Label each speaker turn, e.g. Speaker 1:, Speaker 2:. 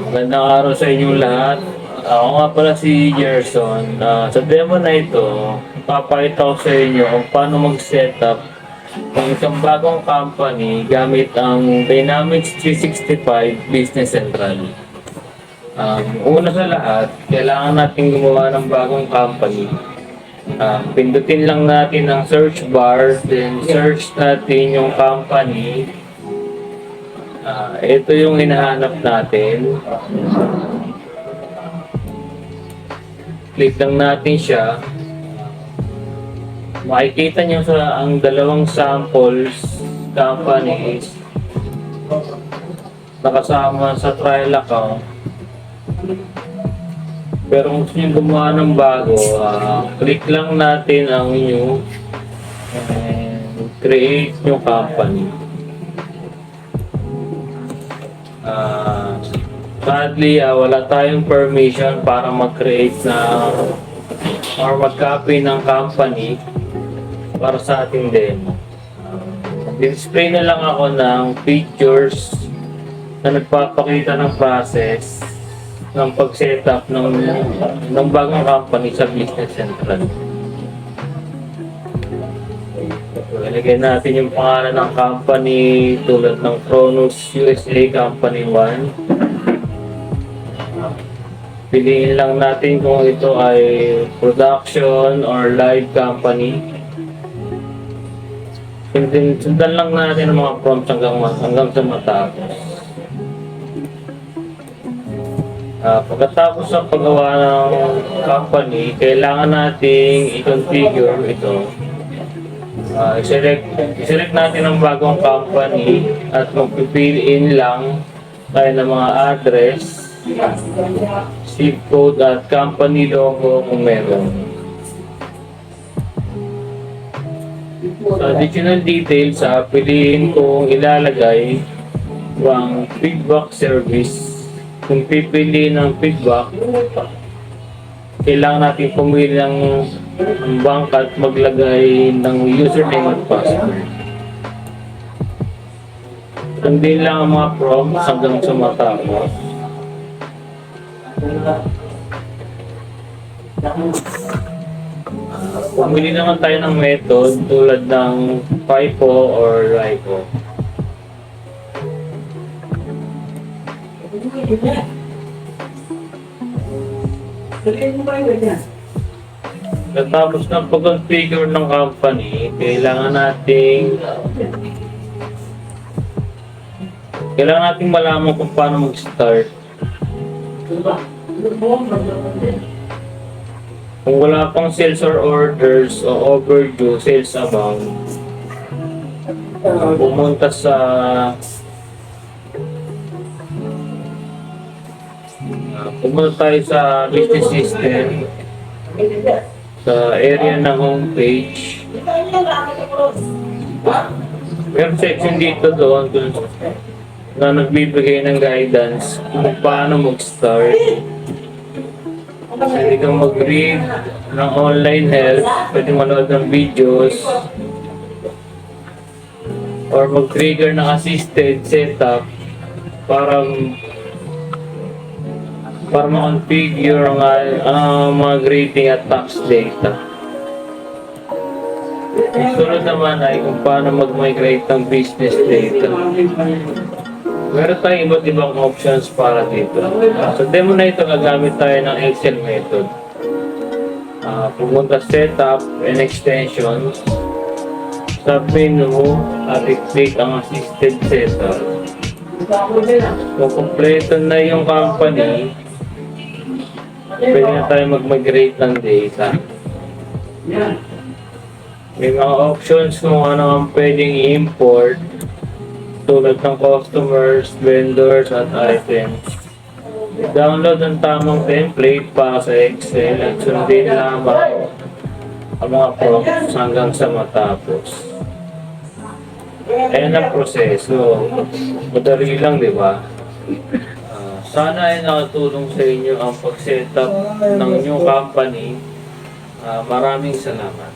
Speaker 1: Magandang araw sa inyong lahat. Ako nga pala si Gerson. Sa demo na ito, papakita ko sa inyo kung paano mag-setup ng isang bagong company gamit ang Dynamics 365 Business Central. Una sa lahat, kailangan natin gumawa ng bagong company. Pindutin lang natin ang search bar, then search natin yung company. Ito yung hinahanap natin. Click lang natin siya. Makikita nyo sa ang dalawang samples companies nakasama sa trial account. Pero kung gusto nyo gumawa ng bago, click lang natin ang new and create new company. Sadly, wala tayong permission para mag-create na or mag-copy ng company para sa ating demo. Display na lang ako ng pictures na nagpapakita ng process ng pag-setup ng bagong company sa Business Central. Ilagay natin yung pangalan ng company tulad ng Kronos USA Company 1. Piliin lang natin kung ito ay production or live company. Sundan lang natin ang mga prompts hanggang sa matapos. Pagkatapos ng paggawa ng company, kailangan nating i-configure ito. I-select natin ang bagong company at magpipiliin lang tayo ng mga address, zip code at company logo kung meron. Sa additional details, piliin kung ilalagay ang feedback service. Kung pipili ng feedback, kailangan natin pumili ng bank at maglagay ng username at password. Sundin lang ang mga prompts hanggang sa matapos. Pumili naman tayo ng method tulad ng FIFO or LIFO. Natapos ng pag-configure ng company, kailangan nating malaman kung paano mag-start. Kung wala pang sales or orders o overdue sales amount, pumunta tayo sa business system, sa area ng homepage. Meron section dito doon na nagbibigay ng guidance kung paano mag-start. Pwede kang mag-read ng online help, pwede manood ng videos, or mag-trigger ng assisted setup para ma-configure ang mga grading at tax data. Ang sunod naman ay kung paano mag-migrate ng business data. Meron tayong iba't ibang options para dito. Sa demo na ito, gagamit tayo ng Excel method. Pumunta setup and extensions. Sa menu at i-click ang assisted setup. Kung kompleto na yung company, pwede na tayo mag-migrate ng data. May mga options kung ano ang pwedeng i-import tulad ng customers, vendors, at items. Download ang tamang template para sa Excel at sundin lamang ang mga prompts hanggang sa matapos. Ayan ang proseso. Madali lang, di ba? Sana ay nakatulong sa inyo ang pag-setup ng new company. Maraming salamat.